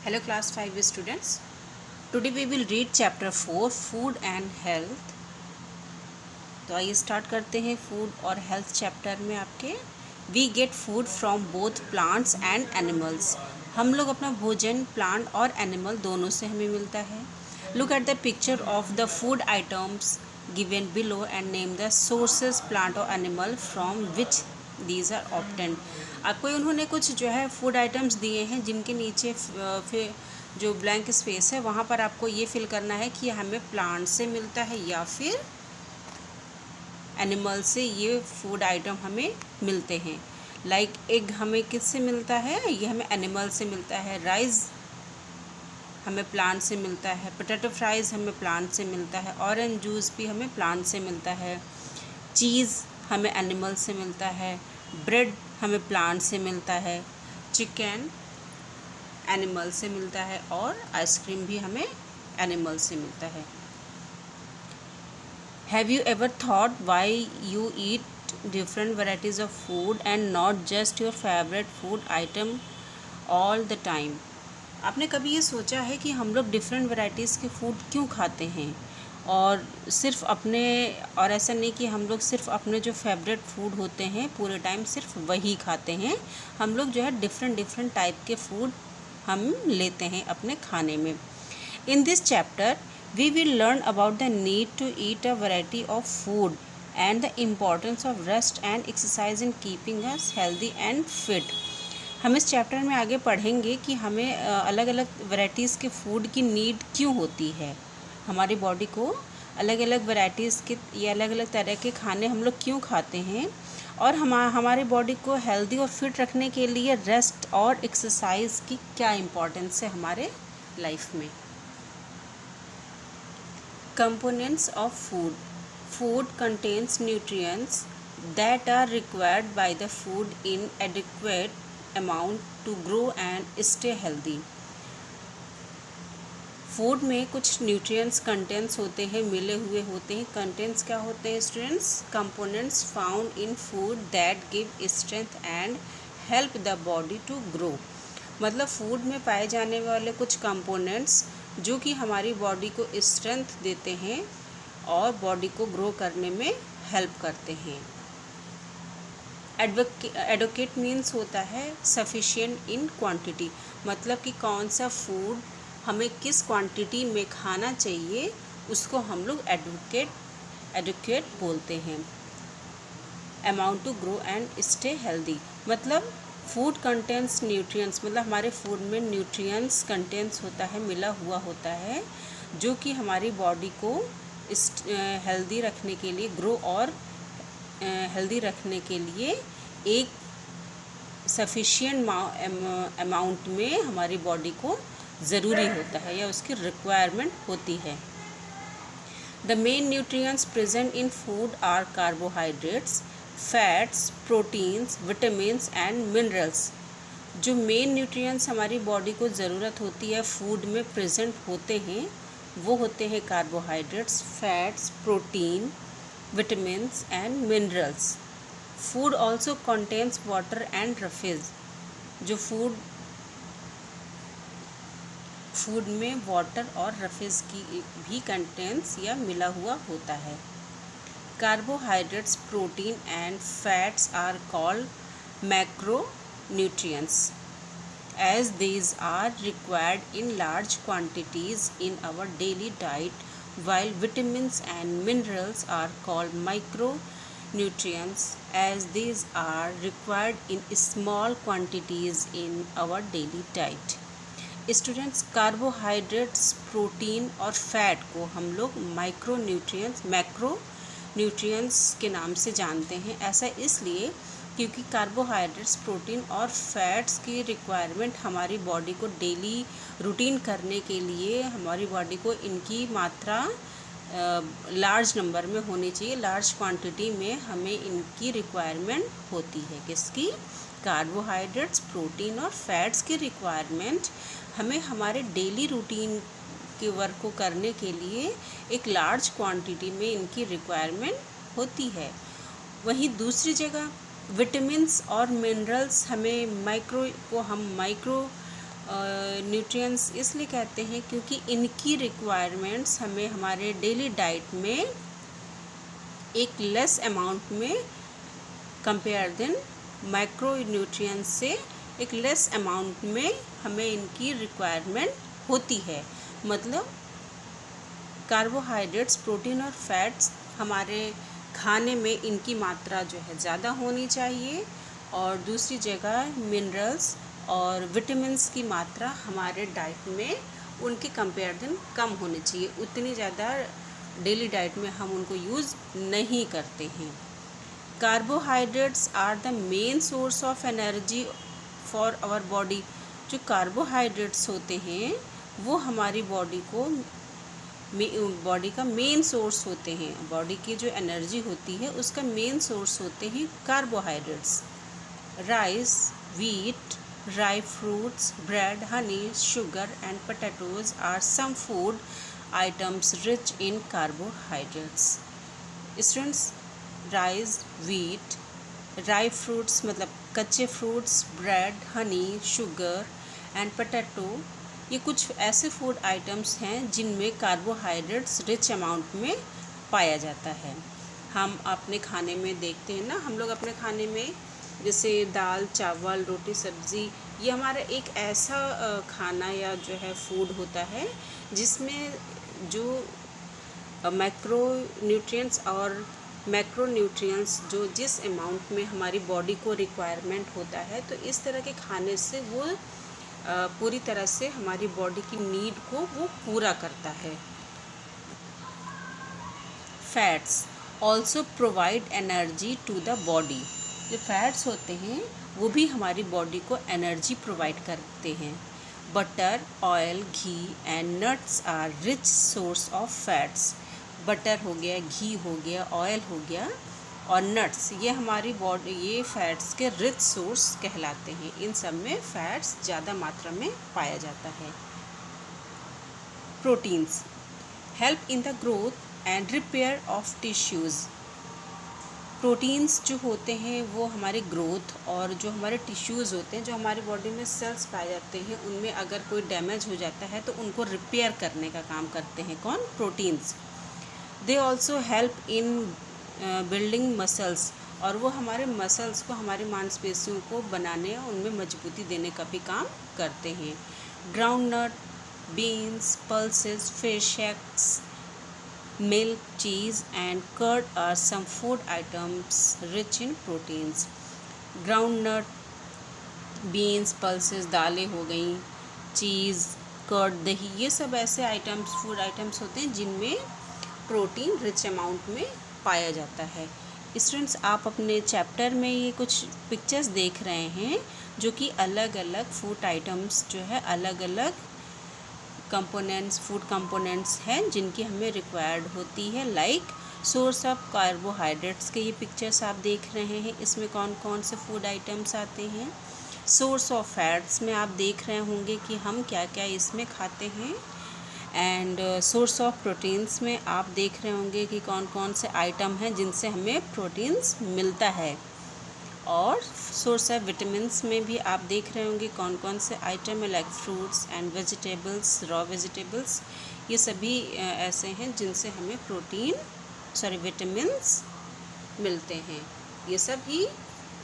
Hello class 5 students. Today we will read chapter 4 food and health. तो आइए start करते हैं फूड और हेल्थ चैप्टर में आपके we get food from both plants and animals. हम लोग अपना भोजन प्लांट और एनिमल दोनों से हमें मिलता है। Look at the picture of the food items given below and name the sources plant और animal from which these are obtained. आपको उन्होंने कुछ जो है फूड आइटम्स दिए हैं जिनके नीचे फिर जो ब्लैंक स्पेस है वहाँ पर आपको ये फिल करना है कि हमें प्लांट से मिलता है या फिर एनिमल से ये फूड आइटम हमें मिलते हैं। लाइक एग हमें किससे मिलता है? ये हमें एनिमल से मिलता है। राइस हमें प्लांट से मिलता है। पोटैटो फ्राइज़ हमें प्लांट से मिलता है। ऑरेंज जूस भी हमें प्लांट से मिलता है। चीज़ हमें एनिमल से मिलता है। ब्रेड हमें प्लांट से मिलता है। चिकन एनिमल से मिलता है और आइसक्रीम भी हमें एनिमल से मिलता है। Have you ever thought why you eat different varieties of food and not just your favorite food item all the time? आपने कभी ये सोचा है कि हम लोग डिफरेंट वैरायटीज़ के फूड क्यों खाते हैं और सिर्फ अपने और ऐसा नहीं कि हम लोग सिर्फ अपने जो फेवरेट फूड होते हैं पूरे टाइम सिर्फ वही खाते हैं। हम लोग जो है डिफरेंट टाइप के फूड हम लेते हैं अपने खाने में। In this chapter we will learn about the need to eat a variety of food and the importance of rest and exercise in keeping us healthy and fit. हम इस chapter में आगे पढ़ेंगे कि हमें अलग अलग वैरायटीज़ के फूड की नीड क्यों होती है। हमारी बॉडी को अलग अलग वैरायटीज़ के या अलग अलग तरह के खाने हम लोग क्यों खाते हैं और हमारे बॉडी को हेल्दी और फिट रखने के लिए रेस्ट और एक्सरसाइज की क्या इम्पोर्टेंस है हमारे लाइफ में। Components of food. Food contains nutrients that are required by the food in adequate amount to grow and stay healthy. Food में कुछ न्यूट्रिएंट्स कंटेंट्स होते हैं, मिले हुए होते हैं। कंटेंट्स क्या होते हैं students? Components found in food that give strength and help the body to grow. मतलब फूड में पाए जाने वाले कुछ कंपोनेंट्स जो कि हमारी बॉडी को स्ट्रेंथ देते हैं और बॉडी को ग्रो करने में हेल्प करते हैं। एडवोकेट मीन्स होता है सफिशिएंट इन क्वांटिटी, मतलब कि कौन सा फूड हमें किस क्वांटिटी में खाना चाहिए उसको हम लोग एडवोकेट बोलते हैं। Amount to grow and stay healthy, मतलब फूड कंटेंट्स न्यूट्रिएंट्स, मतलब हमारे फूड में न्यूट्रिएंट्स कंटेंट्स होता है, मिला हुआ होता है जो कि हमारी बॉडी को हेल्दी रखने के लिए ग्रो और हेल्दी रखने के लिए एक सफिशिएंट अमाउंट में हमारी बॉडी को ज़रूरी होता है या उसकी रिक्वायरमेंट होती है। The main nutrients present in food are carbohydrates, fats, proteins, vitamins and minerals. जो मेन न्यूट्रिएंट्स हमारी बॉडी को ज़रूरत होती है फूड में प्रेजेंट होते हैं वो होते हैं carbohydrates, fats, protein, vitamins and minerals. Food also contains water and roughage. जो फूड में वाटर और रफेज की भी कंटेंट्स या मिला हुआ होता है। Carbohydrates, protein and fats are called macronutrients as these are required in large quantities in our daily diet, while vitamins and minerals are called micronutrients as these are required in small quantities in our daily diet. Students, carbohydrates, protein और fat को हम लोग macro nutrients के नाम से जानते हैं। ऐसा इसलिए क्योंकि कार्बोहाइड्रेट्स, प्रोटीन और फैट्स की रिक्वायरमेंट हमारी बॉडी को डेली रूटीन करने के लिए हमारी बॉडी को इनकी मात्रा लार्ज नंबर में होनी चाहिए, लार्ज क्वांटिटी में हमें इनकी रिक्वायरमेंट होती है। किसकी? कार्बोहाइड्रेट्स, प्रोटीन और फैट्स की रिक्वायरमेंट हमें हमारे डेली रूटीन के वर्क को करने के लिए एक लार्ज क्वांटिटी में इनकी रिक्वायरमेंट होती है। वहीं दूसरी जगह विटामिन्स और मिनरल्स हमें माइक्रो न्यूट्रिएंट्स इसलिए कहते हैं क्योंकि इनकी रिक्वायरमेंट्स हमें हमारे डेली डाइट में एक लेस अमाउंट में कंपेयर देन माइक्रो न्यूट्रिएंट्स से एक लेस अमाउंट में हमें इनकी रिक्वायरमेंट होती है। मतलब कार्बोहाइड्रेट्स, प्रोटीन और फैट्स हमारे खाने में इनकी मात्रा जो है ज़्यादा होनी चाहिए, और दूसरी जगह मिनरल्स और विटामिन्स की मात्रा हमारे डाइट में उनके कंपेयर देन कम होनी चाहिए। उतनी ज़्यादा डेली डाइट में हम उनको यूज़ नहीं करते हैं। Carbohydrates are the main source of energy for our body. जो कार्बोहाइड्रेट्स होते हैं वो हमारी बॉडी का मेन सोर्स होते हैं। बॉडी की जो एनर्जी होती है उसका मेन सोर्स होते हैं carbohydrates. Rice, wheat, dry fruits, bread, honey, sugar and potatoes are some food items rich in carbohydrates. Students, rice, wheat, dry fruits मतलब कच्चे fruits, bread, honey, sugar and potato, ये कुछ ऐसे फूड आइटम्स हैं जिनमें carbohydrates rich amount में पाया जाता है। हम अपने खाने में देखते हैं ना, हम लोग अपने खाने में जैसे दाल, चावल, रोटी, सब्ज़ी, ये हमारा एक ऐसा खाना या जो है फूड होता है जिसमें जो मैक्रो न्यूट्रिएंट्स और मैक्रो न्यूट्रिएंट्स जो जिस अमाउंट में हमारी बॉडी को रिक्वायरमेंट होता है, तो इस तरह के खाने से वो पूरी तरह से हमारी बॉडी की नीड को वो पूरा करता है। Fats also provide energy to the body. जो फैट्स होते हैं वो भी हमारी बॉडी को एनर्जी प्रोवाइड करते हैं। Butter, oil, ghee and nuts are rich source of fats. Butter हो गया, घी हो गया, ऑयल हो गया और नट्स, ये हमारी बॉडी, ये फैट्स के रिच सोर्स कहलाते हैं। इन सब में फैट्स ज़्यादा मात्रा में पाया जाता है। Proteins help in the growth and repair of tissues. Proteins जो होते हैं वो हमारे ग्रोथ और जो हमारे टिश्यूज़ होते हैं, जो हमारी बॉडी में सेल्स पाए जाते हैं, उनमें अगर कोई डैमेज हो जाता है तो उनको रिपेयर करने का काम करते हैं कौन? Proteins. They also help in building muscles, और वो हमारे मसल्स को, हमारी मांसपेशियों को बनाने और उनमें मजबूती देने का भी काम करते हैं। Groundnut, beans, pulses, fish eggs, milk, cheese and curd are some food items rich in proteins. Groundnut, beans, pulses, दालें हो गई, चीज़, कर्ड, दही, ये सब ऐसे आइटम्स, फूड आइटम्स होते हैं जिनमें प्रोटीन रिच अमाउंट में पाया जाता है। स्टूडेंट्स, आप अपने चैप्टर में ये कुछ पिक्चर्स देख रहे हैं जो कि अलग अलग फूड आइटम्स जो है, अलग अलग कंपोनेंट्स, फूड कंपोनेंट्स हैं जिनकी हमें रिक्वायर्ड होती है। लाइक सोर्स ऑफ कार्बोहाइड्रेट्स के ये पिक्चर्स आप देख रहे हैं, इसमें कौन कौन से फूड आइटम्स आते हैं। सोर्स ऑफ फैट्स में आप देख रहे होंगे कि हम क्या क्या इसमें खाते हैं। एंड सोर्स ऑफ प्रोटीन्स में आप देख रहे होंगे कि कौन कौन से आइटम हैं जिनसे हमें प्रोटीन्स मिलता है। और सोर्स ऑफ विटामिन्स में भी आप देख रहे होंगे कौन कौन से आइटम है, like fruits and vegetables, raw vegetables, ये सभी ऐसे हैं जिनसे हमें विटामिन्स मिलते हैं। ये सभी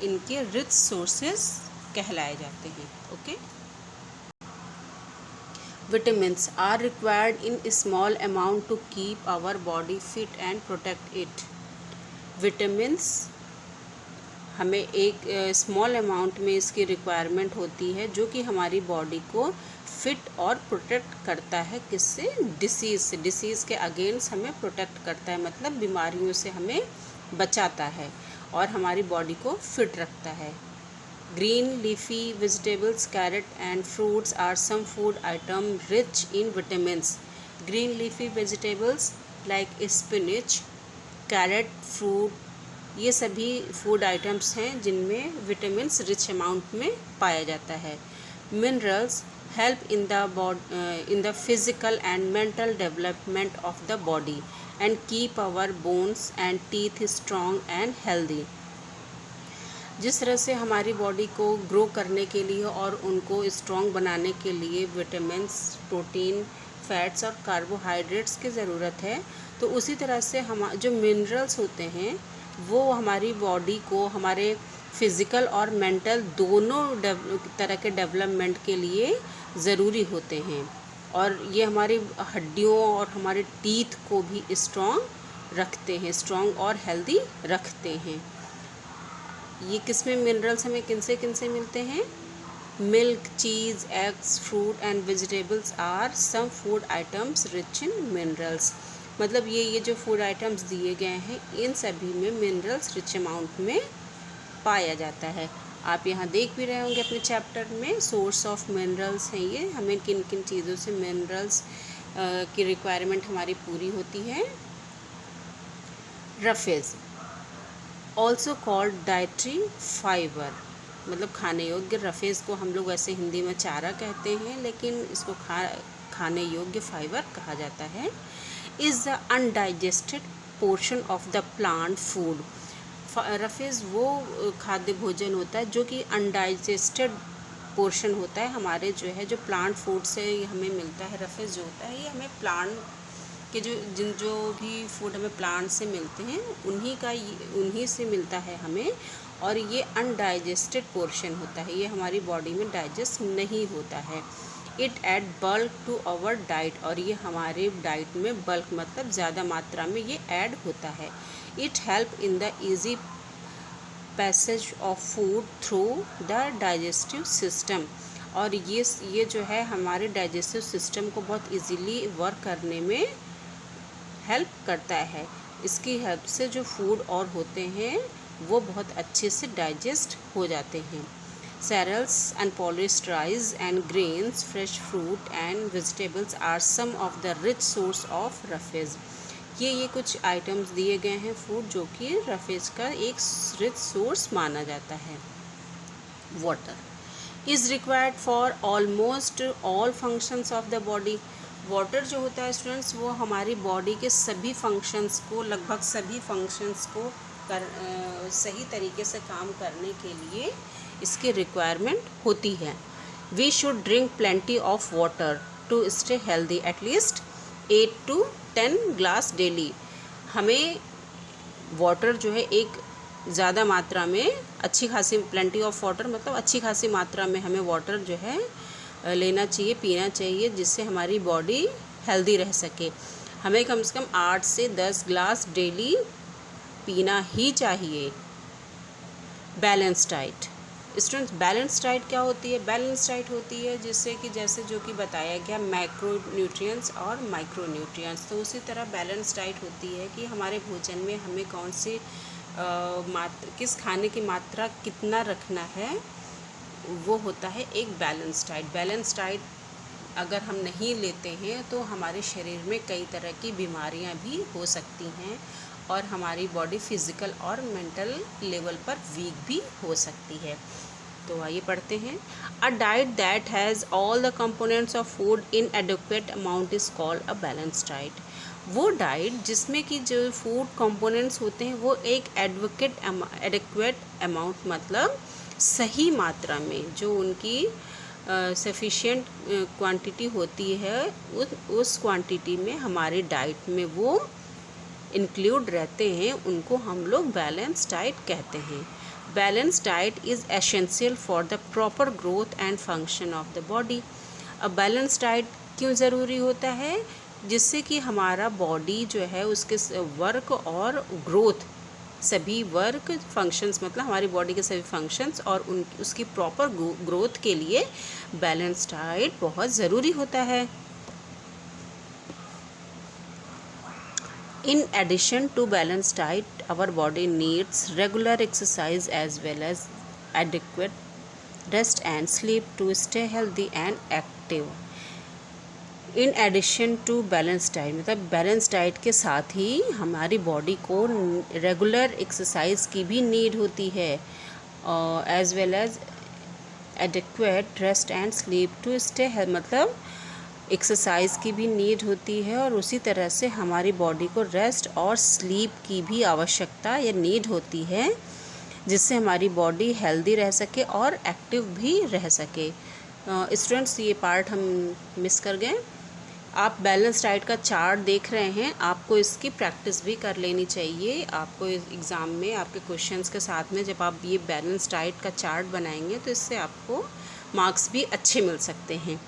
इनके रिच सोर्सेस कहलाए जाते हैं। Okay, vitamins are required in small amount to keep our body fit and protect it. Vitamins हमें एक स्मॉल अमाउंट में इसकी रिक्वायरमेंट होती है जो कि हमारी बॉडी को फिट और प्रोटेक्ट करता है। किससे? डिसीज़ से। डिसीज़ के अगेंस्ट हमें प्रोटेक्ट करता है, मतलब बीमारियों से हमें बचाता है और हमारी बॉडी को फिट रखता है। Green leafy vegetables, carrot and fruits are some food item rich in vitamins. Green leafy vegetables like spinach, carrot, fruit, ये सभी फूड आइटम्स हैं जिनमें विटामिन्स रिच अमाउंट में पाया जाता है। Minerals help in the physical and mental development of the body and keep our bones and teeth strong and healthy. जिस तरह से हमारी बॉडी को ग्रो करने के लिए और उनको स्ट्रॉन्ग बनाने के लिए विटामिन्स, प्रोटीन, फैट्स और कार्बोहाइड्रेट्स की ज़रूरत है, तो उसी तरह से हम जो मिनरल्स होते हैं वो हमारी बॉडी को हमारे फिज़िकल और मेंटल दोनों तरह के डेवलपमेंट के लिए ज़रूरी होते हैं, और ये हमारी हड्डियों और हमारे टीथ को भी स्ट्रॉन्ग रखते हैं, स्ट्रॉन्ग और हेल्दी रखते हैं। ये किसमें मिनरल्स हमें किन से मिलते हैं? Milk, cheese, eggs, fruit and vegetables are some food items rich in minerals. मतलब ये जो फूड आइटम्स दिए गए हैं इन सभी में मिनरल्स रिच अमाउंट में पाया जाता है। आप यहाँ देख भी रहे होंगे अपने चैप्टर में, सोर्स ऑफ मिनरल्स हैं ये, हमें किन किन चीज़ों से मिनरल्स की रिक्वायरमेंट हमारी पूरी होती है। Roughage also called dietary fibre, मतलब खाने योग्य। रफेज को हम लोग ऐसे हिंदी में चारा कहते हैं, लेकिन इसको खाने योग्य फाइबर कहा जाता है। Is the undigested portion of the plant food. Roughage वो खाद्य भोजन होता है जो कि अनडाइजेस्टेड पोर्शन होता है हमारे जो प्लांट फूड से हमें मिलता है। रफेज जो होता है ये हमें प्लांट के जो भी फूड हमें प्लांट से मिलते हैं उन्हीं से मिलता है हमें, और ये अनडाइजेस्टेड पोर्शन होता है, ये हमारी बॉडी में डाइजेस्ट नहीं होता है। It add bulk to our diet, और ये हमारे डाइट में बल्क मतलब ज़्यादा मात्रा में ये ऐड होता है। It help in the easy passage of food through the digestive system, और ये जो है हमारे डाइजेस्टिव सिस्टम को बहुत इजीली वर्क करने में हेल्प करता है। इसकी हेल्प से जो फूड और होते हैं वो बहुत अच्छे से डाइजेस्ट हो जाते हैं। cereals, unpolished rice and grains, fresh fruit and vegetables are some of the rich source of roughage. ये कुछ आइटम्स दिए गए हैं फूड जो कि रफेज का एक रिच सोर्स माना जाता है। Water is required for almost all functions of the body. Water जो होता है स्टूडेंट्स वो हमारी बॉडी के सभी फंक्शंस को, लगभग सभी फंक्शंस को सही तरीके से काम करने के लिए इसकी रिक्वायरमेंट होती है। We should drink plenty of water to stay healthy, at least 8 to 10 glass daily. हमें वाटर जो है एक ज़्यादा मात्रा में अच्छी खासी, प्लेंटी ऑफ वाटर मतलब अच्छी खासी मात्रा में हमें वाटर जो है लेना चाहिए, पीना चाहिए, जिससे हमारी बॉडी हेल्दी रह सके। हमें कम से कम 8 से 10 ग्लास डेली पीना ही चाहिए। Balance diet students, balance diet क्या होती है? बैलेंस डाइट होती है जिससे कि जो कि बताया गया मैक्रो न्यूट्रिएंट्स और माइक्रो न्यूट्रिएंट्स, तो उसी तरह बैलेंस डाइट होती है कि हमारे भोजन में हमें कौन सी किस खाने की मात्रा कितना रखना है, वो होता है एक बैलेंस डाइट। बैलेंस डाइट अगर हम नहीं लेते हैं तो हमारे शरीर में कई तरह की बीमारियां भी हो सकती हैं और हमारी बॉडी फिज़िकल और मेंटल लेवल पर वीक भी हो सकती है। तो आइए पढ़ते हैं। A diet that has all the components of food in adequate amount is called a balance diet. वो डाइट जिसमें कि जो फूड कंपोनेंट्स होते हैं वो एक एडिक्वेट अमाउंट मतलब सही मात्रा में, जो उनकी सफिशिएंट क्वांटिटी होती है उस क्वांटिटी में हमारे डाइट में वो इंक्लूड रहते हैं, उनको हम लोग बैलेंस डाइट कहते हैं। Balance diet is essential for the proper growth and function of the body. अब बैलेंस डाइट क्यों ज़रूरी होता है? जिससे कि हमारा बॉडी जो है उसके वर्क और ग्रोथ, सभी वर्क फंक्शंस मतलब हमारी बॉडी के सभी फंक्शंस और उसकी प्रॉपर ग्रोथ के लिए बैलेंस डाइट बहुत ज़रूरी होता है। In addition to balanced diet, our body needs regular exercise as well as adequate rest and sleep to stay healthy and active. In addition to balanced diet मतलब balance diet के साथ ही हमारी body को regular exercise की भी need होती है, as well as adequate rest and sleep to stay health मतलब एक्सरसाइज की भी नीड होती है और उसी तरह से हमारी बॉडी को रेस्ट और स्लीप की भी आवश्यकता या नीड होती है, जिससे हमारी बॉडी हेल्दी रह सके और एक्टिव भी रह सके। स्टूडेंट्स, ये पार्ट हम मिस कर गए। आप बैलेंस डाइट का चार्ट देख रहे हैं, आपको इसकी प्रैक्टिस भी कर लेनी चाहिए। आपको एग्ज़ाम में आपके क्वेश्चंस के साथ में जब आप ये बैलेंस डाइट का चार्ट बनाएंगे तो इससे आपको मार्क्स भी अच्छे मिल सकते हैं।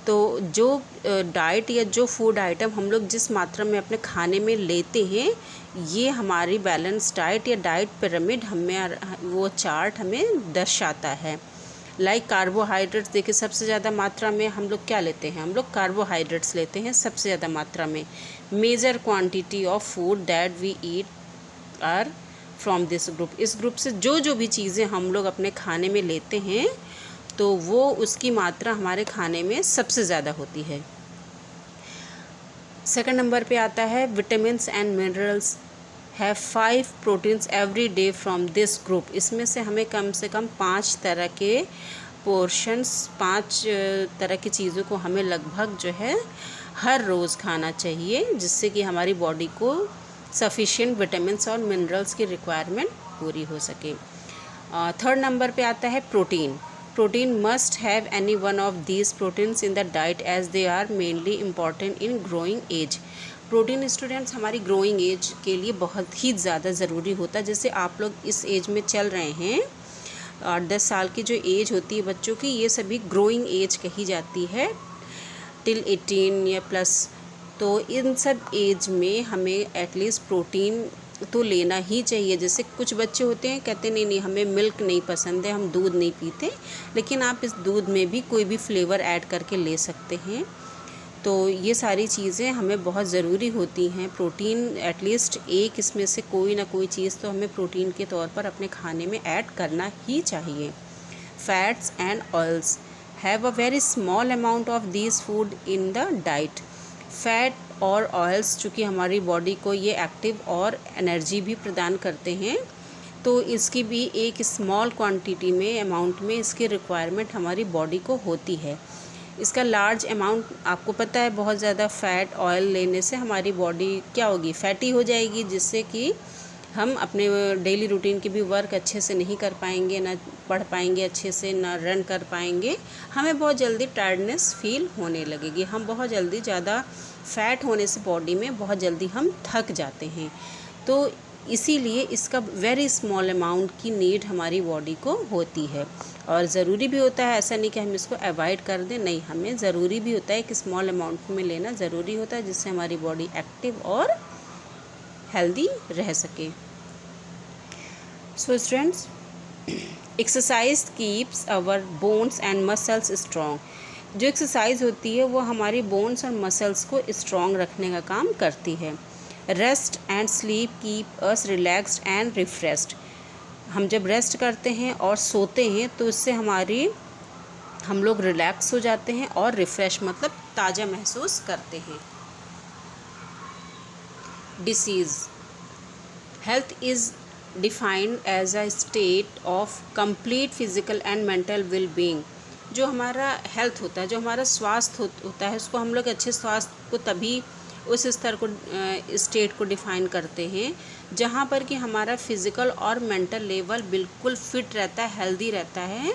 तो जो डाइट या जो फूड आइटम हम लोग जिस मात्रा में अपने खाने में लेते हैं, ये हमारी बैलेंस डाइट या डाइट पिरामिड हमें वो चार्ट हमें दर्शाता है। लाइक कार्बोहाइड्रेट्स, देखिए सबसे ज़्यादा मात्रा में हम लोग क्या लेते हैं, हम लोग कार्बोहाइड्रेट्स लेते हैं सबसे ज़्यादा मात्रा में। Major quantity of food that we eat are from this group. इस ग्रुप से जो जो भी चीज़ें हम लोग अपने खाने में लेते हैं तो वो उसकी मात्रा हमारे खाने में सबसे ज़्यादा होती है। सेकंड नंबर पे आता है vitamins and minerals have 5 proteins every day from this group. इसमें से हमें कम से कम 5 तरह के पोर्शंस, 5 तरह की चीज़ों को हमें लगभग जो है हर रोज़ खाना चाहिए, जिससे कि हमारी बॉडी को सफिशिएंट विटामिन्स और मिनरल्स की रिक्वायरमेंट पूरी हो सके। थर्ड नंबर पे आता है protein. Protein must have any one of these proteins in the diet as they are mainly important in growing age. Protein students हमारी ग्रोइंग एज के लिए बहुत ही ज़्यादा ज़रूरी होता है। जैसे आप लोग इस एज में चल रहे हैं, 8-10 साल की जो एज होती है बच्चों की, ये सभी ग्रोइंग एज कही जाती है टिल 18 या प्लस। तो इन सब एज में हमें एटलीस्ट प्रोटीन तो लेना ही चाहिए। जैसे कुछ बच्चे होते हैं कहते नहीं हमें मिल्क नहीं पसंद है, हम दूध नहीं पीते, लेकिन आप इस दूध में भी कोई भी फ्लेवर ऐड करके ले सकते हैं। तो ये सारी चीज़ें हमें बहुत ज़रूरी होती हैं। प्रोटीन एटलीस्ट एक इसमें से कोई ना कोई चीज़ तो हमें प्रोटीन के तौर पर अपने खाने में ऐड करना ही चाहिए। Fats and oils have a very small amount of these food in the diet. Fat और ऑयल्स चूँकि हमारी बॉडी को ये एक्टिव और एनर्जी भी प्रदान करते हैं, तो इसकी भी एक स्मॉल क्वांटिटी में, अमाउंट में इसकी रिक्वायरमेंट हमारी बॉडी को होती है। इसका लार्ज अमाउंट आपको पता है, बहुत ज़्यादा फैट ऑयल लेने से हमारी बॉडी क्या होगी, फैटी हो जाएगी, जिससे कि हम अपने डेली रूटीन की भी वर्क अच्छे से नहीं कर पाएंगे, ना पढ़ पाएंगे अच्छे से, ना रन कर पाएंगे। हमें बहुत जल्दी टायर्डनेस फील होने लगेगी। हम बहुत जल्दी, ज़्यादा फैट होने से बॉडी में बहुत जल्दी हम थक जाते हैं। तो इसीलिए इसका वेरी स्मॉल अमाउंट की नीड हमारी बॉडी को होती है। और ज़रूरी भी होता है, ऐसा नहीं कि हम इसको अवॉइड कर दें, नहीं, हमें ज़रूरी भी होता है कि स्मॉल अमाउंट में लेना ज़रूरी होता है, जिससे हमारी बॉडी एक्टिव और हेल्दी रह सके। So students, exercise keeps our bones and muscles strong. जो एक्सरसाइज होती है वो हमारी बोन्स और मसल्स को स्ट्रॉन्ग रखने का काम करती है। Rest and sleep keep us relaxed and refreshed. हम जब रेस्ट करते हैं और सोते हैं तो इससे हम लोग रिलैक्स हो जाते हैं और रिफ़्रेश मतलब ताज़ा महसूस करते हैं। Disease. Health is defined as a state of complete physical and mental well being. जो हमारा हेल्थ होता है, जो हमारा स्वास्थ्य होता है, उसको हम लोग अच्छे स्वास्थ्य को तभी उस स्तर को, स्टेट को डिफ़ाइन करते हैं जहाँ पर कि हमारा फिज़िकल और मेंटल लेवल बिल्कुल फिट रहता है, हेल्दी रहता है।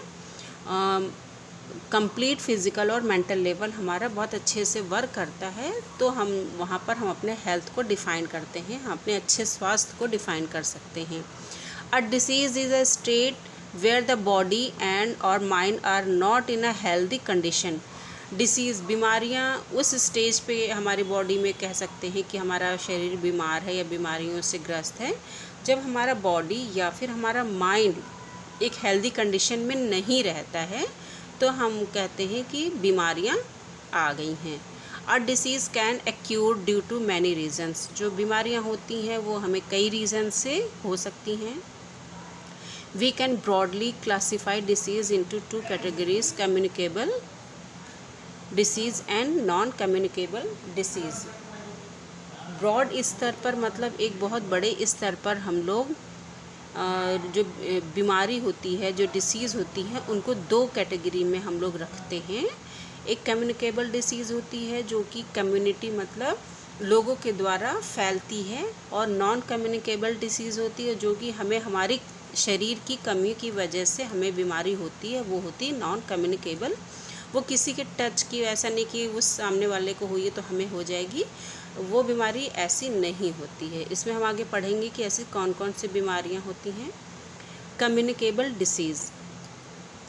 कंप्लीट फिज़िकल और मेंटल लेवल हमारा बहुत अच्छे से वर्क करता है, तो हम वहाँ पर हम अपने हेल्थ को डिफ़ाइन करते हैं, हम अपने अच्छे स्वास्थ्य को डिफ़ाइन कर सकते हैं। A disease is a state where the body and और mind are not in a healthy condition. Disease, बीमारियाँ उस स्टेज पे हमारी बॉडी में कह सकते हैं कि हमारा शरीर बीमार है या बीमारियों से ग्रस्त है, जब हमारा बॉडी या फिर हमारा माइंड एक हेल्दी कंडीशन में नहीं रहता है, तो हम कहते हैं कि बीमारियाँ आ गई हैं। A disease can occur due to many reasons. जो बीमारियाँ होती हैं वो हमें कई रीज़न से हो सकती हैं। We can broadly classify disease into 2 categories, communicable disease and non communicable disease. Broad स्तर पर मतलब एक बहुत बड़े स्तर पर हम लोग जो बीमारी होती है, जो डिसीज़ होती है, उनको 2 कैटेगरी में हम लोग रखते हैं। एक कम्युनिकेबल डिसीज़ होती है जो कि कम्युनिटी मतलब लोगों के द्वारा फैलती है, और नॉन कम्युनिकेबल डिसीज़ होती है जो कि हमें हमारी शरीर की कमी की वजह से हमें बीमारी होती है वो होती है नॉन कम्युनिकेबल। वो किसी के टच की, ऐसा नहीं कि उस सामने वाले को हुई है तो हमें हो जाएगी, वो बीमारी ऐसी नहीं होती है। इसमें हम आगे पढ़ेंगे कि ऐसी कौन कौन सी बीमारियां होती हैं। Communicable disease,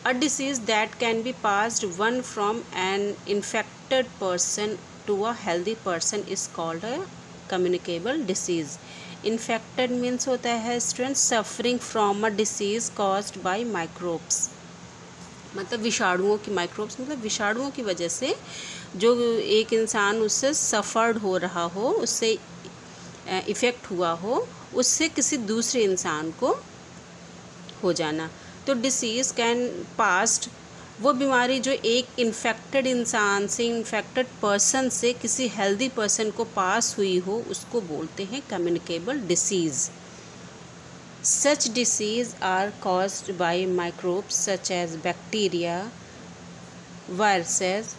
a disease that can be passed one from an infected person to a healthy person is called a communicable disease. Infected means होता है student suffering from a disease caused by microbes, मतलब विषाणुओं की, microbes मतलब विषाणुओं की वजह से जो एक इंसान उससे सफ़र्ड हो रहा हो, उससे इफ़ेक्ट हुआ हो, उससे किसी दूसरे इंसान को हो जाना। तो डिसीज़ कैन पास्ट, वो बीमारी जो एक इन्फेक्टेड इंसान से, इन्फेक्टेड पर्सन से किसी हेल्दी पर्सन को पास हुई हो, उसको बोलते हैं communicable disease. Such disease are caused by microbes such as bacteria, viruses,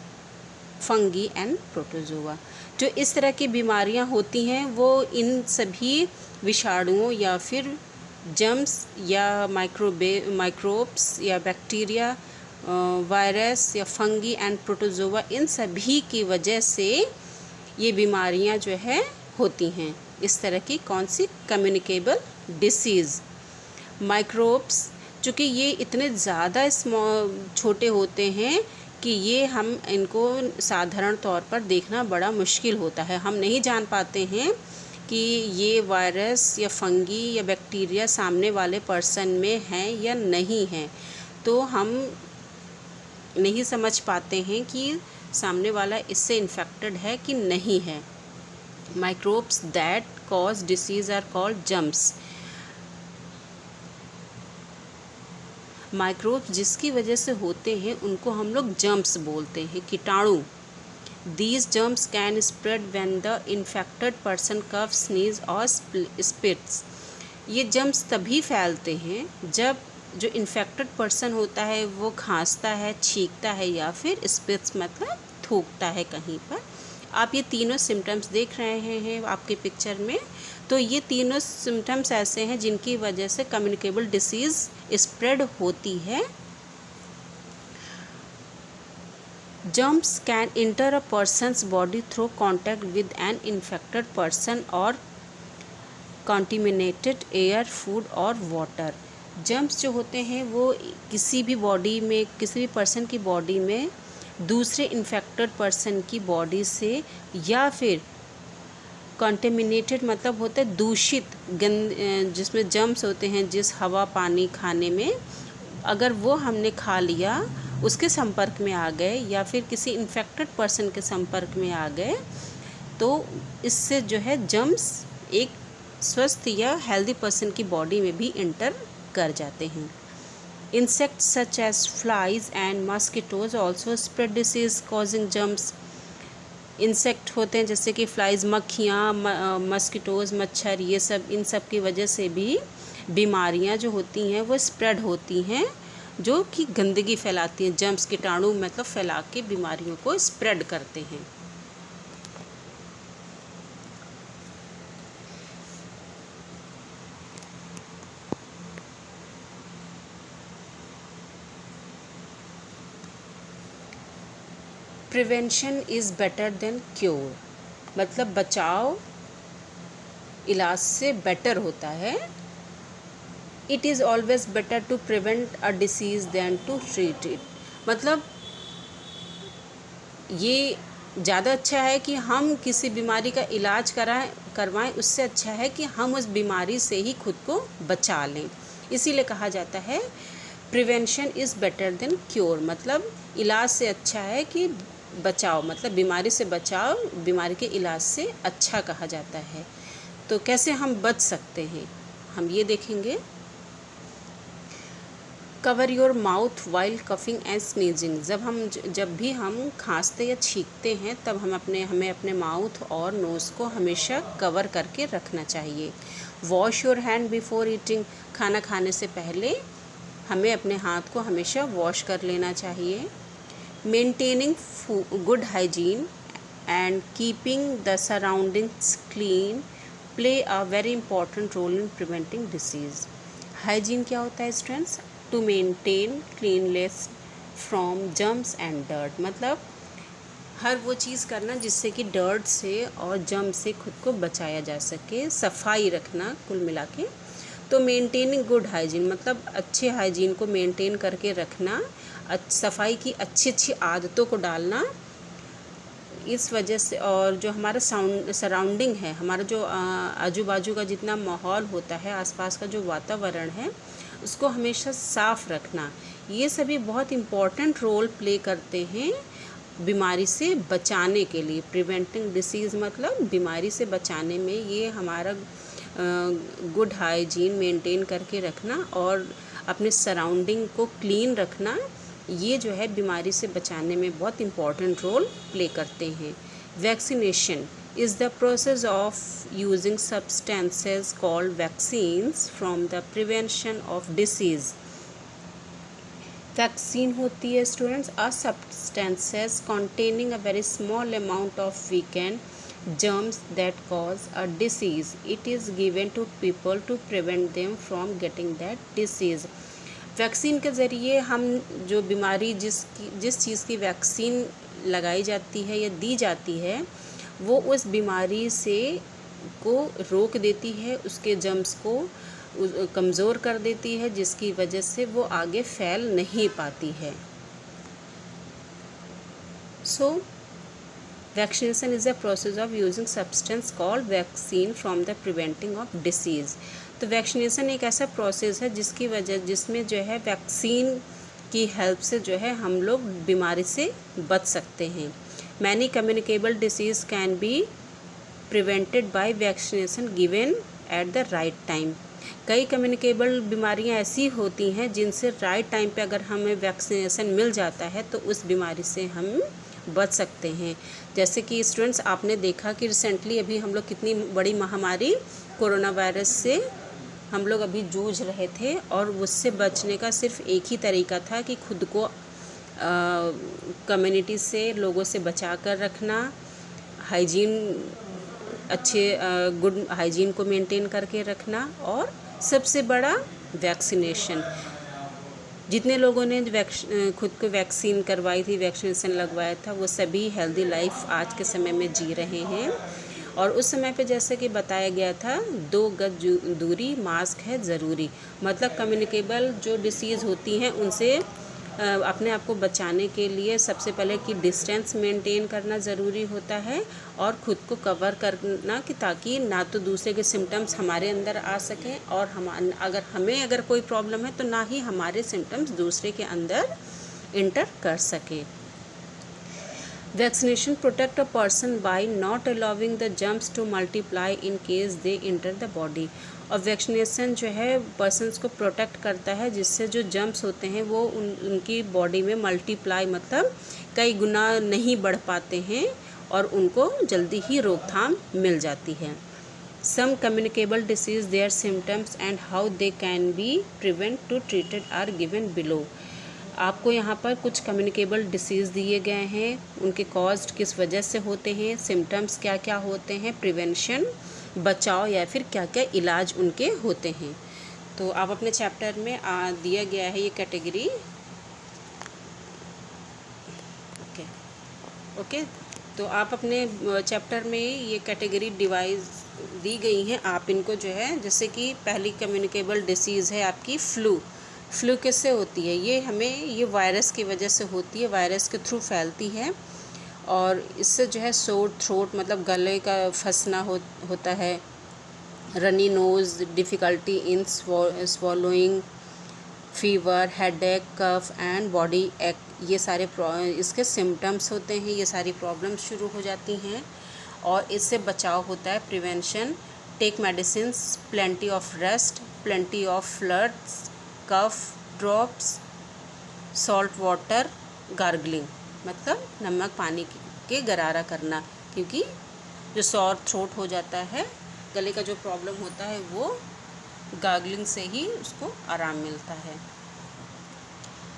fungi and protozoa। जो इस तरह की बीमारियां होती हैं वो इन सभी विषाणुओं या फिर जर्म्स या माइक्रोब्स या बैक्टीरिया, वायरस या फंगी एंड प्रोटोजोआ, इन सभी की वजह से ये बीमारियां जो है होती हैं। इस तरह की कौन सी? Communicable disease. माइक्रोब्स, चूँकि ये इतने ज़्यादा छोटे होते हैं कि ये हम इनको साधारण तौर पर देखना बड़ा मुश्किल होता है। हम नहीं जान पाते हैं कि ये वायरस या फंगी या बैक्टीरिया सामने वाले पर्सन में हैं या नहीं हैं। तो हम नहीं समझ पाते हैं कि सामने वाला इससे इन्फेक्टेड है कि नहीं है। Microbes that cause disease are called germs. Microbes जिसकी वजह से होते हैं उनको हम लोग जर्म्स बोलते हैं, कीटाणु। These germs can spread when the infected person coughs, sneeze और spits। ये जर्म्स तभी फैलते हैं जब जो इन्फेक्टेड पर्सन होता है वो खांसता है, छींकता है या फिर स्पिट्स मतलब थूकता है कहीं पर। आप ये तीनों सिम्टम्स देख रहे हैं आपके पिक्चर में। तो ये तीनों सिम्टम्स ऐसे हैं जिनकी वजह से कम्युनिकेबल डिसीज़ स्प्रेड होती है। Germs can enter a person's body through contact with an infected person or contaminated air, food और water। जर्म्स जो होते हैं वो किसी भी बॉडी में, किसी भी पर्सन की बॉडी में दूसरे इन्फेक्टेड पर्सन की बॉडी से, या फिर कंटेमिनेटेड मतलब होता है दूषित, जिसमें जर्म्स होते हैं जिस हवा, पानी, खाने में, अगर वो हमने खा लिया, उसके संपर्क में आ गए या फिर किसी इन्फेक्टेड पर्सन के संपर्क में आ गए, तो इससे जो है जर्म्स एक स्वस्थ या हेल्दी पर्सन की बॉडी में भी इंटर कर जाते हैं। Insects such as flies and mosquitoes also spread disease causing germs. Insect होते हैं जैसे कि फ्लाइज, मक्खियाँ, मस्किटोज, मच्छर, ये सब, इन सब की वजह से भी बीमारियाँ जो होती हैं वो स्प्रेड होती हैं, जो कि गंदगी फैलाती हैं। जर्म्स, कीटाणु मतलब फैला के बीमारियों को स्प्रेड करते हैं। Prevention is better than cure, मतलब बचाव इलाज से बेटर होता है। It is always better to prevent a disease than to treat it, मतलब ये ज़्यादा अच्छा है कि हम किसी बीमारी का इलाज करवाएं, उससे अच्छा है कि हम उस बीमारी से ही खुद को बचा लें। इसीलिए कहा जाता है prevention is better than cure, मतलब इलाज से अच्छा है कि बचाओ, मतलब बीमारी से बचाओ, बीमारी के इलाज से अच्छा कहा जाता है। तो कैसे हम बच सकते हैं हम ये देखेंगे। Cover your mouth while coughing and sneezing, जब भी हम खांसते या छींकते हैं तब हमें अपने माउथ और नोज़ को हमेशा कवर करके रखना चाहिए। Wash your hand before eating, खाना खाने से पहले हमें अपने हाथ को हमेशा वॉश कर लेना चाहिए। Maintaining good hygiene and keeping the surroundings clean play a very important role in preventing disease. Hygiene क्या होता है students? To maintain cleanliness from germs and dirt, मतलब हर वो चीज़ करना जिससे कि डर्ट से और जर्म से खुद को बचाया जा सके, सफाई रखना कुल मिला के। तो मेंटेनिंग गुड हाइजीन मतलब अच्छे हाइजीन को मेंटेन करके रखना, सफाई की अच्छी अच्छी आदतों को डालना। इस वजह से, और जो हमारा सराउंडिंग है, हमारा जो आजू बाजू का जितना माहौल होता है, आसपास का जो वातावरण है, उसको हमेशा साफ़ रखना, ये सभी बहुत इम्पॉर्टेंट रोल प्ले करते हैं बीमारी से बचाने के लिए। प्रिवेंटिंग डिसीज़ मतलब बीमारी से बचाने में ये हमारा गुड हाइजीन मेंटेन करके रखना और अपने सराउंडिंग को क्लीन रखना, ये जो है बीमारी से बचाने में बहुत इम्पॉर्टेंट रोल प्ले करते हैं। Vaccination is the process of using substances called vaccines from the prevention of disease. Vaccine होती है students a substances containing a very small amount of weakened germs that cause a disease. It is given to people to prevent them from getting that disease. Vaccine के ज़रिए हम जो बीमारी जिस चीज़ की vaccine लगाई जाती है या दी जाती है, वो उस बीमारी से को रोक देती है, उसके जर्म्स को कमज़ोर कर देती है, जिसकी वजह से वो आगे फैल नहीं पाती है। So vaccination is a process of using substance called vaccine from the preventing of disease. तो वैक्सीनेशन एक ऐसा प्रोसेस है जिसमें जो है वैक्सीन की हेल्प से जो है हम लोग बीमारी से बच सकते हैं। Many communicable disease can be prevented by vaccination given at the right time. कई कम्युनिकेबल बीमारियां ऐसी होती हैं जिनसे राइट टाइम पे अगर हमें वैक्सीनेशन मिल जाता है तो उस बीमारी से हम बच सकते हैं। जैसे कि स्टूडेंट्स, आपने देखा कि रिसेंटली अभी हम लोग कितनी बड़ी महामारी कोरोना वायरस से हम लोग अभी जूझ रहे थे, और उससे बचने का सिर्फ एक ही तरीका था कि खुद को कम्युनिटी से, लोगों से बचा कर रखना, हाइजीन गुड हाइजीन को मेंटेन करके रखना, और सबसे बड़ा वैक्सीनेशन। जितने लोगों ने खुद को वैक्सीन करवाई थी, वैक्सीनेशन लगवाया था, वो सभी हेल्दी लाइफ आज के समय में जी रहे हैं। और उस समय पे जैसे कि बताया गया था, 2 गज दूरी, मास्क है ज़रूरी। मतलब कम्युनिकेबल जो डिसीज़ होती हैं उनसे अपने आप को बचाने के लिए सबसे पहले कि डिस्टेंस मेंटेन करना ज़रूरी होता है, और ख़ुद को कवर करना कि ताकि ना तो दूसरे के सिम्टम्स हमारे अंदर आ सकें, और अगर कोई प्रॉब्लम है तो ना ही हमारे सिम्टम्स दूसरे के अंदर इंटर कर सकें। Vaccination protect a person by not allowing the germs to multiply in case they enter the body. और वैक्सीनेशन जो है पर्सनस को प्रोटेक्ट करता है, जिससे जो जर्म्स होते हैं वो उनकी बॉडी में मल्टीप्लाई मतलब कई गुना नहीं बढ़ पाते हैं, और उनको जल्दी ही रोकथाम मिल जाती है। Some communicable disease, their symptoms and how they can be prevented to treated are given below. आपको यहाँ पर कुछ कम्युनिकेबल डिसीज़ दिए गए हैं, उनके कॉज किस वजह से होते हैं, सिम्टम्स क्या क्या होते हैं, प्रिवेंशन बचाव या फिर क्या क्या इलाज उनके होते हैं। तो आप अपने चैप्टर में दिया गया है ये कैटेगरी। ओके, तो आप अपने चैप्टर में ये कैटेगरी डिवाइस दी गई हैं। आप इनको जो है, जैसे कि पहली कम्युनिकेबल डिसीज़ है आपकी फ्लू किससे होती है? ये वायरस की वजह से होती है, वायरस के थ्रू फैलती है, और इससे जो है सोर थ्रोट मतलब गले का फंसना होता है, runny nose, difficulty in swallowing, fever, headache, cough and body ache, ये सारे इसके सिम्टम्स होते हैं। ये सारी प्रॉब्लम्स शुरू हो जाती हैं, और इससे बचाव होता है prevention. Take medicines, plenty of rest, plenty of fluids, cough drops, salt water, gargling मतलब नमक पानी के गरारा करना, क्योंकि जो सॉर थ्रोट हो जाता है, गले का जो प्रॉब्लम होता है, वो गार्गलिंग से ही उसको आराम मिलता है।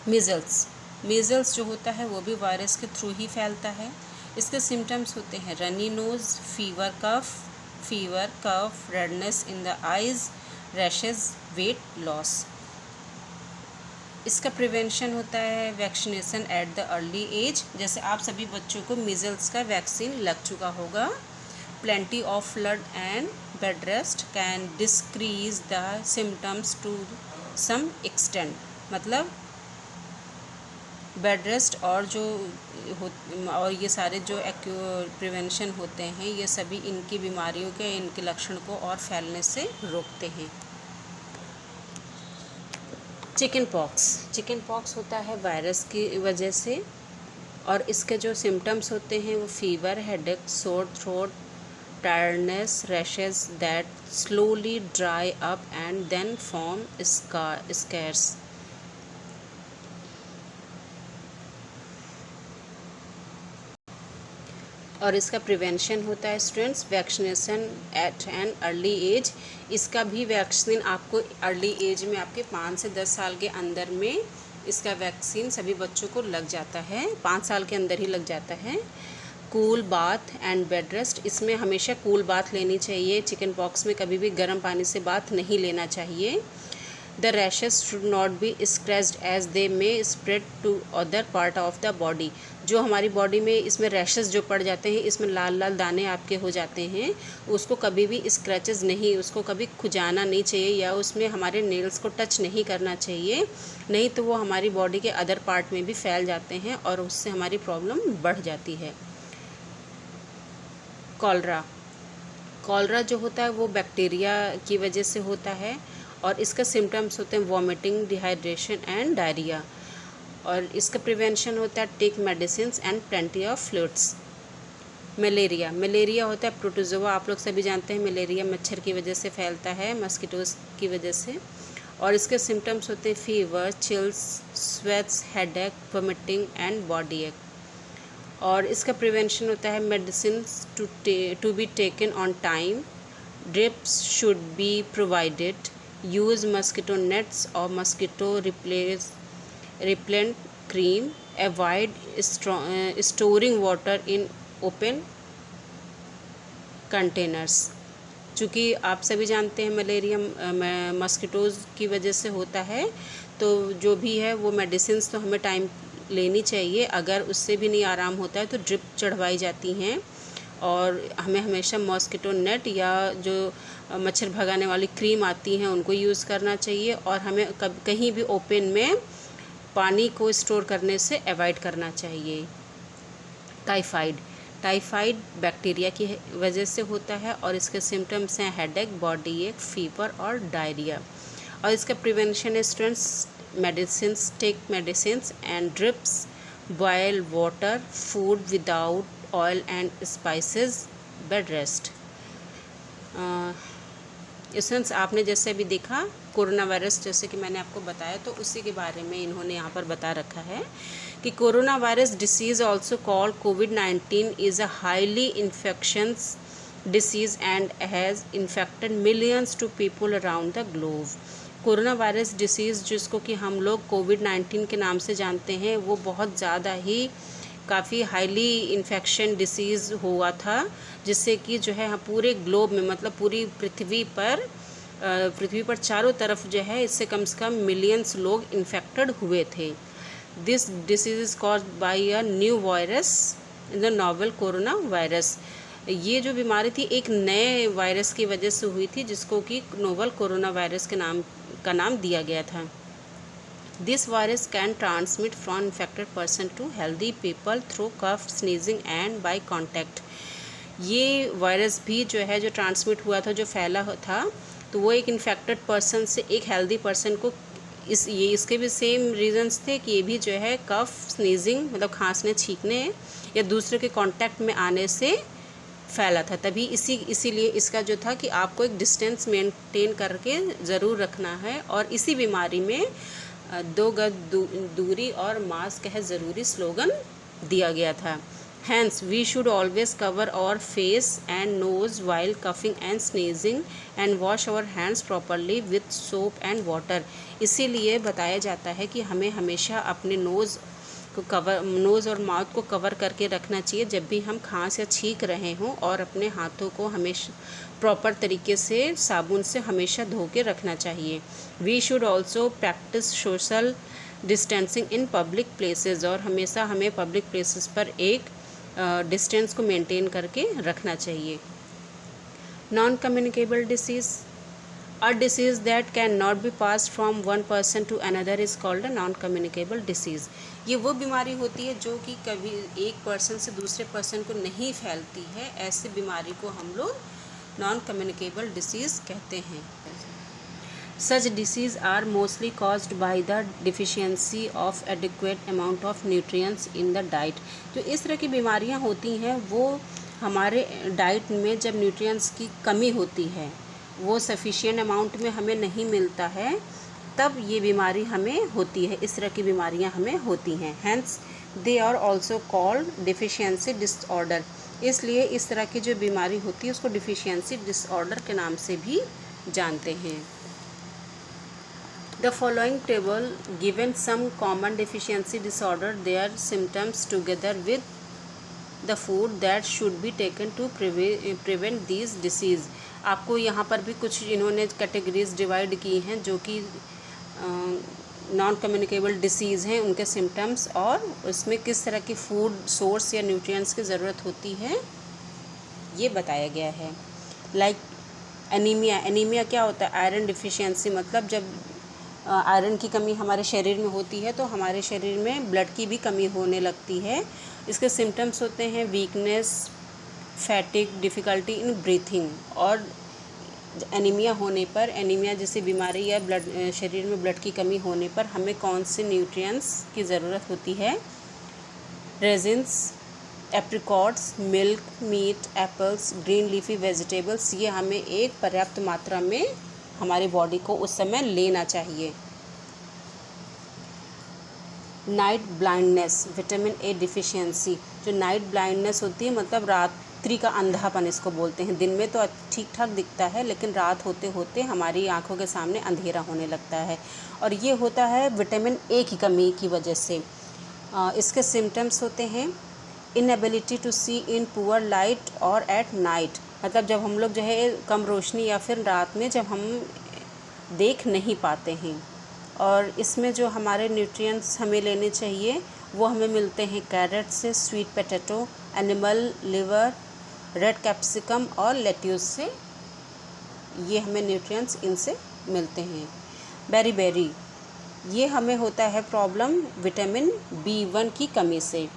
मीज़ल्स जो होता है वो भी वायरस के थ्रू ही फैलता है। इसके सिम्टम्स होते हैं runny nose, fever, cough, redness in the eyes, rashes, weight loss. इसका प्रिवेंशन होता है vaccination at the early age, जैसे आप सभी बच्चों को मीज़ल्स का वैक्सीन लग चुका होगा। Plenty of fluid and bed rest can decrease the symptoms to some extent, मतलब बेड रेस्ट और और ये सारे जो प्रिवेंशन होते हैं ये सभी इनकी बीमारियों के इनके लक्षण को और फैलने से रोकते हैं। चिकन पॉक्स होता है वायरस की वजह से, और इसके जो सिम्टम्स होते हैं वो fever, headache, sore throat, tiredness, rashes that slowly dry up and then form scars. और इसका प्रिवेंशन होता है students vaccination at an early age. इसका भी वैक्सीन आपको अर्ली एज में आपके 5 से 10 साल के अंदर में इसका वैक्सीन सभी बच्चों को लग जाता है, 5 साल के अंदर ही लग जाता है। Cool bath and bed rest, इसमें हमेशा कूल बाथ लेनी चाहिए। चिकन पॉक्स में कभी भी गर्म पानी से बाथ नहीं लेना चाहिए। The rashes should not be scratched as they may spread to other part of the body। जो हमारी बॉडी में इसमें रैशेस जो पड़ जाते हैं, इसमें लाल लाल दाने आपके हो जाते हैं, उसको कभी भी स्क्रैचेस नहीं, उसको कभी खुजाना नहीं चाहिए या उसमें हमारे नेल्स को टच नहीं करना चाहिए, नहीं तो वो हमारी बॉडी के अदर पार्ट में भी फैल जाते हैं और उससे हमारी प्रॉब्लम बढ़ जाती है। कॉलरा जो होता है वो बैक्टीरिया की वजह से होता है और इसका सिम्टम्स होते हैं वॉमिटिंग, डिहाइड्रेशन एंड डायरिया। और इसका प्रिवेंशन होता है take medicines and plenty of fluids. Malaria होता है प्रोटोजोआ, आप लोग सभी जानते हैं मलेरिया मच्छर की वजह से फैलता है, मस्कीटोज की वजह से। और इसके सिम्टम्स होते हैं fever, chills, sweats, headache, vomiting and body ache. और इसका प्रिवेंशन होता है medicines to be taken on time, drips should be provided, use mosquito nets or mosquito repellent cream, avoid storing water in open containers। चूँकि आप सभी जानते हैं malaria mosquitoes की वजह से होता है, तो जो भी है वो मेडिसिन्स तो हमें टाइम लेनी चाहिए। अगर उससे भी नहीं आराम होता है तो ड्रिप चढ़वाई जाती हैं और हमें हमेशा मॉस्किटो नेट या जो मच्छर भगाने वाली क्रीम आती हैं उनको यूज़ करना चाहिए। और हमें कहीं भी ओपन में पानी को स्टोर करने से अवॉइड करना चाहिए। टाइफाइड बैक्टीरिया की वजह से होता है और इसके सिम्टम्स हैं हेडेक, बॉडी एक, फीवर और डायरिया। और इसका प्रिवेंशन है students medicines, take medicines and drips, boil water, food without oil and spices, bed rest. Students आपने जैसे अभी देखा कोरोना वायरस, जैसे कि मैंने आपको बताया, तो उसी के बारे में इन्होंने यहाँ पर बता रखा है कि corona virus disease also called कोविड-19 is a highly infections disease and has infected millions to people around the globe. Corona virus disease जिसको कि हम लोग कोविड-19 के नाम से जानते हैं, वो बहुत ज़्यादा ही काफ़ी हाईली इन्फेक्शन डिसीज़ हुआ था, जिससे कि जो है पूरे ग्लोब में, मतलब पूरी पृथ्वी पर चारों तरफ जो है इससे कम से कम मिलियंस लोग इन्फेक्टेड हुए थे। This disease is caused by a new virus in the novel corona virus. ये जो बीमारी थी एक नए वायरस की वजह से हुई थी, जिसको कि नोवेल कोरोना वायरस के नाम दिया गया था। This virus can transmit from infected person to healthy people through cough, sneezing and by contact। ये वायरस भी जो है जो ट्रांसमिट हुआ था, जो फैला था, तो वो एक इन्फेक्टेड पर्सन से एक हेल्दी पर्सन को इसके भी सेम रीजंस थे कि ये भी जो है कफ, स्नीजिंग मतलब खांसने छींकने या दूसरे के कांटेक्ट में आने से फैला था। तभी इसीलिए इसका जो था कि आपको एक डिस्टेंस मेंटेन करके ज़रूर रखना है और इसी बीमारी में 2 गज दूरी और मास्क है ज़रूरी स्लोगन दिया गया था। Hence, we should always cover our face and nose while coughing and sneezing and wash our hands properly with soap and water। इसीलिए बताया जाता है कि हमें हमेशा अपने नोज़ को कवर, नोज़ और माउथ को कवर करके रखना चाहिए जब भी हम खांस या छींक रहे हों, और अपने हाथों को हमेशा प्रॉपर तरीके से साबुन से हमेशा धो के रखना चाहिए। We should also practise social distancing in public places, और हमेशा हमें पब्लिक प्लेसेस पर एक डिस्टेंस को मेंटेन करके रखना चाहिए। Non communicable disease, a disease that cannot be passed from one person to another is called a non-communicable disease। ये वो बीमारी होती है जो कि कभी एक पर्सन से दूसरे पर्सन को नहीं फैलती है, ऐसी बीमारी को हम लोग नॉन कम्युनिकेबल डिसीज़ कहते हैं। Such disease are mostly caused by the deficiency of adequate amount of nutrients in the diet। जो इस तरह की बीमारियां होती हैं वो हमारे डाइट में जब न्यूट्रिएंट्स की कमी होती है, वो सफिशिएंट अमाउंट में हमें नहीं मिलता है, तब ये बीमारी हमें होती है, इस तरह की बीमारियां हमें होती हैं। Hence they are also called deficiency disorder. इसलिए इस तरह की जो बीमारी होती है उसको डिफिशियंसी डिसऑर्डर के नाम से भी जानते हैं। The following table given some common deficiency disorder, their symptoms together with the food that should be taken to prevent this disease. आपको यहाँ पर भी कुछ इन्होंने कैटेगरीज डिवाइड की हैं जो कि नॉन कम्युनिकेबल डिसीज़ हैं, उनके सिम्टम्स और उसमें किस तरह की फूड सोर्स या न्यूट्रिएंट्स की ज़रूरत होती है ये बताया गया है। Like anaemia. एनीमिया क्या होता है? आयरन डिफिशियंसी, मतलब जब आयरन की कमी हमारे शरीर में होती है तो हमारे शरीर में ब्लड की भी कमी होने लगती है। इसके सिम्टम्स होते हैं वीकनेस, फैटिक, डिफ़िकल्टी इन ब्रीथिंग। और एनीमिया होने पर, एनीमिया जैसी बीमारी या शरीर में ब्लड की कमी होने पर हमें कौन से न्यूट्रिएंट्स की ज़रूरत होती है? Raisins, apricots, milk, meat, apples, green leafy vegetables, ये हमें एक पर्याप्त मात्रा में हमारी बॉडी को उस समय लेना चाहिए। Night blindness, vitamin A deficiency. जो नाइट ब्लाइंडनेस होती है मतलब रात्रि का अंधापन इसको बोलते हैं। दिन में तो ठीक ठाक दिखता है लेकिन रात होते होते हमारी आंखों के सामने अंधेरा होने लगता है, और ये होता है विटामिन ए की कमी की वजह से। इसके सिम्टम्स होते हैं inability to see in poor light और एट नाइट, मतलब जब हम लोग जो है कम रोशनी या फिर रात में जब हम देख नहीं पाते हैं। और इसमें जो हमारे न्यूट्रिएंट्स हमें लेने चाहिए वो हमें मिलते हैं कैरेट से, sweet potato, animal liver, red capsicum और लेट्यूस से। ये हमें न्यूट्रिएंट्स इनसे मिलते हैं। बेरी बेरी, ये हमें होता है प्रॉब्लम विटामिन B1 की कमी से,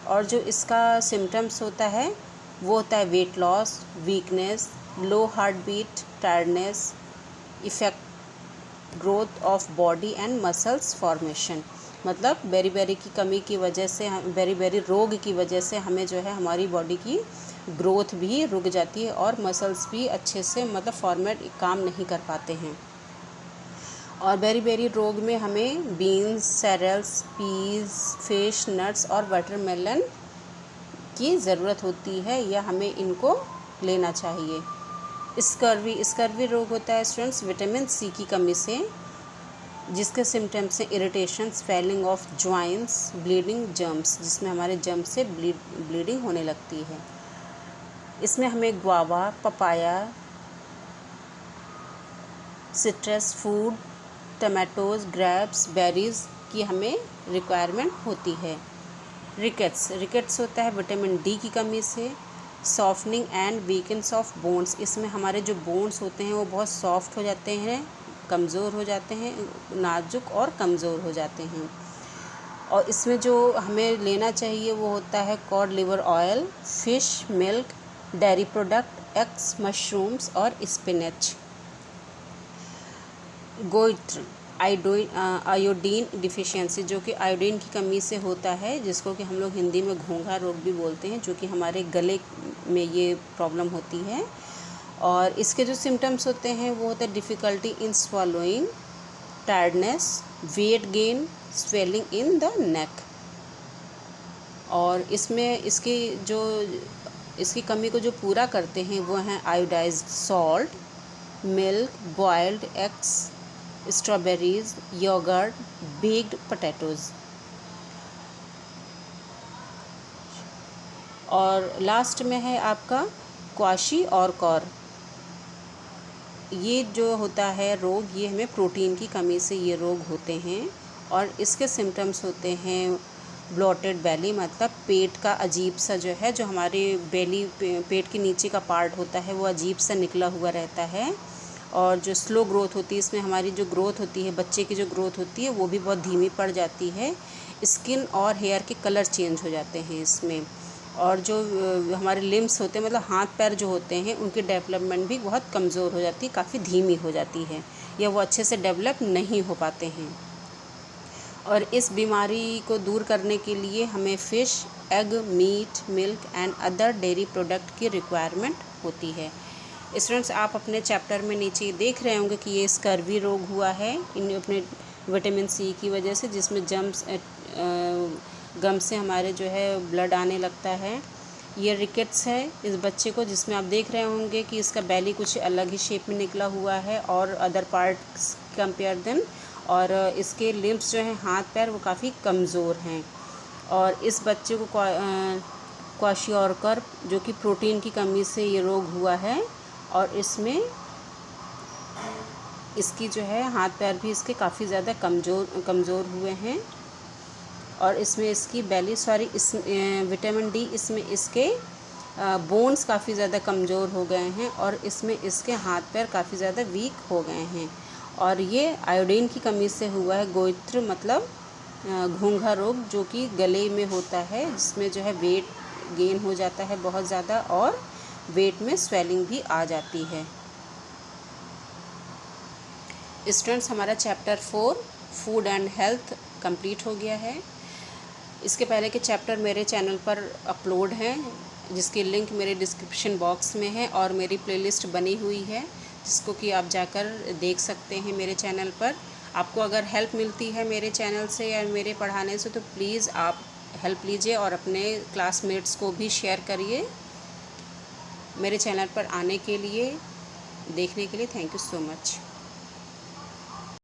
और जो इसका सिम्टम्स होता है वो होता है weight loss, weakness, low heart beat, tiredness, effect growth of body and muscles formation. मतलब बेरी बेरी की कमी की वजह से, बेरी बेरी रोग की वजह से हमें जो है हमारी बॉडी की ग्रोथ भी रुक जाती है और मसल्स भी अच्छे से मतलब फॉर्मेट काम नहीं कर पाते हैं। और बेरी बेरी रोग में हमें बीन्स, सेरेल्स, पीस, फिश, नट्स और वाटरमेलन की ज़रूरत होती है, या हमें इनको लेना चाहिए। स्कर्वी रोग होता है स्टूडेंट्स विटामिन सी की कमी से, जिसके सिम्टम्स हैं irritation, swelling of joints, bleeding, germs, जिसमें हमारे जर्म से ब्लीडिंग होने लगती है। इसमें हमें guava, papaya, citrus food, tomatoes, grapes, berries की हमें रिक्वायरमेंट होती है। रिकेट्स होता है विटामिन डी की कमी से। Softening and weakness of bones, इसमें हमारे जो बोन्स होते हैं वो बहुत सॉफ्ट हो जाते हैं, कमज़ोर हो जाते हैं, नाजुक और कमज़ोर हो जाते हैं। और इसमें जो हमें लेना चाहिए वो होता है cod liver oil, fish, milk, dairy product, eggs, mushrooms और स्पिनच। गोइट्र, आयोडीन डिफिशियंसी, जो कि आयोडीन की कमी से होता है, जिसको कि हम लोग हिंदी में घोंघा रोग भी बोलते हैं, जो कि हमारे गले में ये प्रॉब्लम होती है। और इसके जो सिम्टम्स होते हैं वो होता है difficulty in swallowing, tiredness, weight gain, swelling in the neck. और इसमें इसकी कमी को जो पूरा करते हैं वो हैं iodised salt, milk, boiled eggs, strawberries, yoghurt, baked potatoes. और लास्ट में है आपका क्वाशीऑर्कर। ये जो होता है रोग, ये हमें प्रोटीन की कमी से ये रोग होते हैं और इसके सिम्टम्स होते हैं ब्लोटेड बेली, मतलब पेट का अजीब सा जो है, जो हमारे बेली पेट के नीचे का पार्ट होता है वो अजीब सा निकला हुआ रहता है। और जो स्लो ग्रोथ होती है, इसमें हमारी जो ग्रोथ होती है, बच्चे की जो ग्रोथ होती है वो भी बहुत धीमी पड़ जाती है। स्किन और हेयर के कलर चेंज हो जाते हैं इसमें। और जो हमारे लिम्स होते हैं, मतलब हाथ पैर जो होते हैं, उनकी डेवलपमेंट भी बहुत कमज़ोर हो जाती है, काफ़ी धीमी हो जाती है, या वो अच्छे से डेवलप नहीं हो पाते हैं। और इस बीमारी को दूर करने के लिए हमें fish, egg, meat, milk and other dairy product की रिक्वायरमेंट होती है। स्टूडेंट्स, आप अपने चैप्टर में नीचे देख रहे होंगे कि ये स्कर्वी रोग हुआ है इन अपने विटामिन सी की वजह से, जिसमें गम से हमारे जो है ब्लड आने लगता है। ये रिकेट्स है इस बच्चे को, जिसमें आप देख रहे होंगे कि इसका बेली कुछ अलग ही शेप में निकला हुआ है और अदर पार्ट्स कंपेयर देन, और इसके लिम्स जो हैं, हाथ पैर, वो काफ़ी कमज़ोर हैं। और इस बच्चे को क्वाशीऑर्कर, जो कि प्रोटीन की कमी से ये रोग हुआ है, और इसमें इसकी जो है हाथ पैर भी इसके काफ़ी ज़्यादा कमज़ोर हुए हैं। और इसमें इसकी इस विटामिन डी, इसमें इसके बोन्स काफ़ी ज़्यादा कमज़ोर हो गए हैं और इसमें इसके हाथ पैर काफ़ी ज़्यादा वीक हो गए हैं। और ये आयोडीन की कमी से हुआ है। गोइत्र मतलब घोंघा रोग, जो कि गले में होता है, जिसमें जो है वेट गेन हो जाता है बहुत ज़्यादा और वेट में स्वेलिंग भी आ जाती है। स्टूडेंट्स, हमारा chapter 4 food and health complete हो गया है। इसके पहले के चैप्टर मेरे चैनल पर अपलोड हैं, जिसकी लिंक मेरे डिस्क्रिप्शन बॉक्स में है, और मेरी प्लेलिस्ट बनी हुई है, जिसको कि आप जाकर देख सकते हैं मेरे चैनल पर। आपको अगर हेल्प मिलती है मेरे चैनल से या मेरे पढ़ाने से, तो प्लीज़ आप हेल्प लीजिए और अपने क्लासमेट्स को भी शेयर करिए। मेरे चैनल पर आने के लिए, देखने के लिए थैंक यू सो मच।